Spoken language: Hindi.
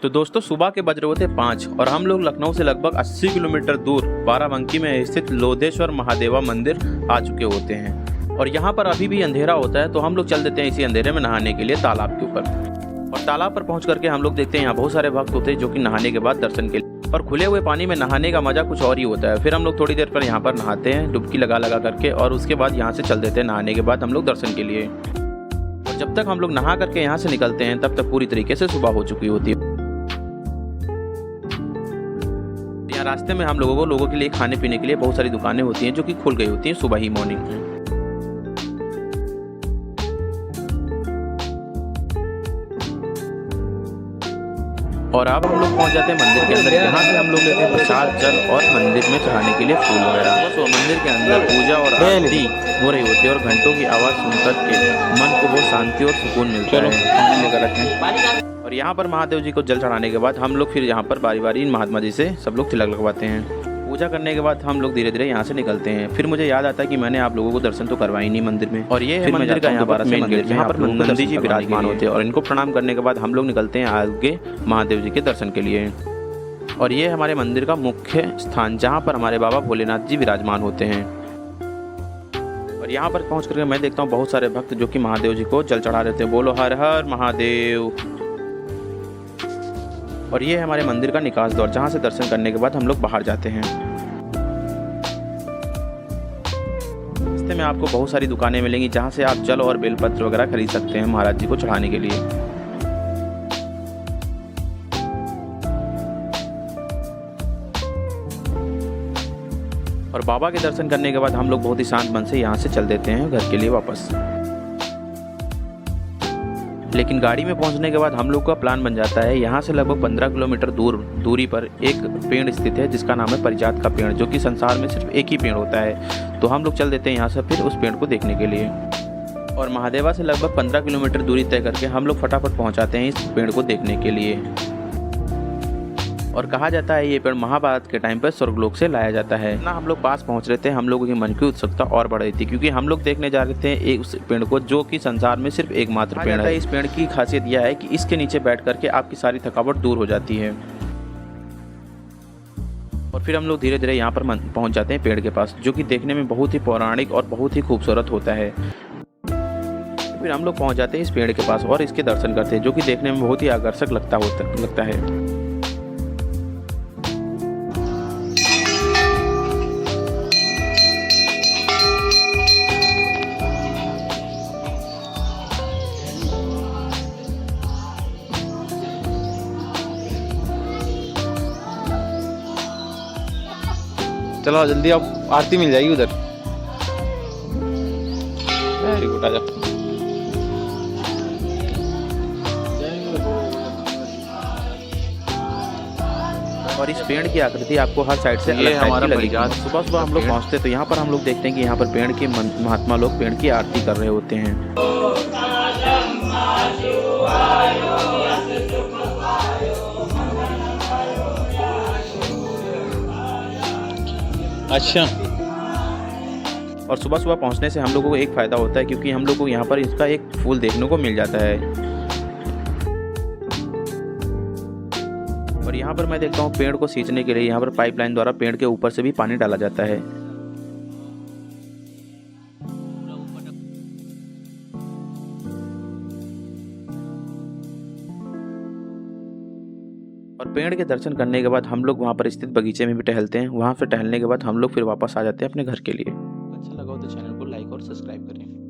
तो दोस्तों सुबह के बज रहे होते 5 और हम लोग लखनऊ से लगभग 80 किलोमीटर दूर बाराबंकी में स्थित लोधेश्वर महादेवा मंदिर आ चुके होते हैं। और यहाँ पर अभी भी अंधेरा होता है, तो हम लोग चल देते हैं इसी अंधेरे में नहाने के लिए तालाब के ऊपर। और तालाब पर पहुँच करके हम लोग देखते हैं यहाँ बहुत सारे भक्त होते हैं जो कि नहाने के बाद दर्शन के लिए, और खुले हुए पानी में नहाने का मजा कुछ और ही होता है। फिर हम लोग थोड़ी देर पर यहाँ पर नहाते हैं डुबकी लगा करके, और उसके बाद यहाँ से चल देते हैं नहाने के बाद हम लोग दर्शन के लिए। और जब तक हम लोग नहा करके यहाँ से निकलते हैं तब तक पूरी तरीके से सुबह हो चुकी होती है। यहाँ रास्ते में हम लोगों के लिए खाने पीने के लिए बहुत सारी दुकानें होती हैं जो कि खुल गई होती हैं सुबह ही मॉर्निंग में। और अब हम लोग पहुंच जाते हैं मंदिर के अंदर, यहाँ से हम लोग लेते हैं प्रसाद जल और मंदिर में चढ़ाने के लिए फूल वगैरह। तो मंदिर के अंदर पूजा और आरती हो रही होती है और घंटों की आवाज़ सुनकर के मन को बहुत शांति और सुकून मिलता है। लेकर रखें। और यहाँ पर महादेव जी को जल चढ़ाने के बाद हम लोग फिर यहाँ पर बारी बारी महात्मा जी से सब लोग तिलक लगवाते हैं। पूजा करने के बाद हम लोग धीरे धीरे यहाँ से निकलते हैं। फिर मुझे याद आता है कि मैंने आप लोगों को दर्शन तो करवाई नहीं मंदिर में। और ये है मंदिर का यहाँ पर मेन गेट, यहाँ पर नंदी जी विराजमान होते हैं। और इनको प्रणाम करने के बाद हम लोग निकलते हैं आगे महादेव जी के दर्शन के लिए। और ये हमारे मंदिर का मुख्य स्थान जहाँ पर हमारे बाबा भोलेनाथ जी विराजमान होते हैं। और यहाँ पर पहुँच करके मैं देखता हूँ बहुत सारे भक्त जो कि महादेव जी को जल चढ़ा देते हैं। बोलो हर हर महादेव। और ये है हमारे मंदिर का निकास द्वार, जहाँ से दर्शन करने के बाद हम लोग बाहर जाते हैं। रास्ते में आपको बहुत सारी दुकानें मिलेंगी जहाँ से आप जल और बेलपत्र वगैरह खरीद सकते हैं महाराज जी को चढ़ाने के लिए। और बाबा के दर्शन करने के बाद हम लोग बहुत ही शांत मन से यहाँ से चल देते हैं घर के लिए वापस। लेकिन गाड़ी में पहुंचने के बाद हम लोग का प्लान बन जाता है। यहाँ से लगभग 15 किलोमीटर दूरी पर एक पेड़ स्थित है जिसका नाम है पारिजात का पेड़, जो कि संसार में सिर्फ एक ही पेड़ होता है। तो हम लोग चल देते हैं यहाँ से फिर उस पेड़ को देखने के लिए। और महादेवा से लगभग 15 किलोमीटर दूरी तय करके हम लोग फटाफट पहुँच जाते हैं इस पेड़ को देखने के लिए। और कहा जाता है ये पेड़ महाभारत के टाइम पर स्वर्गलोक से लाया जाता है ना। हम लोग पास पहुंच रहे थे, हम लोगों की मन की उत्सुकता और बढ़ रही थी क्योंकि हम लोग देखने जा रहे थे एक उस पेड़ को जो कि संसार में सिर्फ एकमात्र पेड़ है। इस पेड़ की खासियत यह है कि इसके नीचे बैठ करके आपकी सारी थकावट दूर हो जाती है। और फिर हम लोग धीरे धीरे यहाँ पर पहुँच जाते हैं पेड़ के पास, जो कि देखने में बहुत ही पौराणिक और बहुत ही खूबसूरत होता है। फिर हम लोग पहुँच जाते हैं इस पेड़ के पास और इसके दर्शन करते हैं, जो कि देखने में बहुत ही आकर्षक लगता है। चलो जल्दी, अब आरती मिल जाएगी उधर। वेरी गुड, आजा। और इस पेड़ की आकृति आपको हर साइड से अलग टाइप की लगेगी। सुबह सुबह हम लोग पहुँचते तो यहाँ पर हम लोग देखते हैं कि यहाँ पर पेड़ के महात्मा लोग पेड़ की आरती कर रहे होते हैं। अच्छा। और सुबह सुबह पहुंचने से हम लोगों को एक फ़ायदा होता है क्योंकि हम लोग को यहाँ पर इसका एक फूल देखने को मिल जाता है। और यहाँ पर मैं देखता हूँ पेड़ को सींचने के लिए यहाँ पर पाइपलाइन द्वारा पेड़ के ऊपर से भी पानी डाला जाता है। और पेड़ के दर्शन करने के बाद हम लोग वहाँ पर स्थित बगीचे में भी टहलते हैं। वहाँ से टहलने के बाद हम लोग फिर वापस आ जाते हैं अपने घर के लिए। अच्छा लगा हो तो चैनल को लाइक और सब्सक्राइब करें।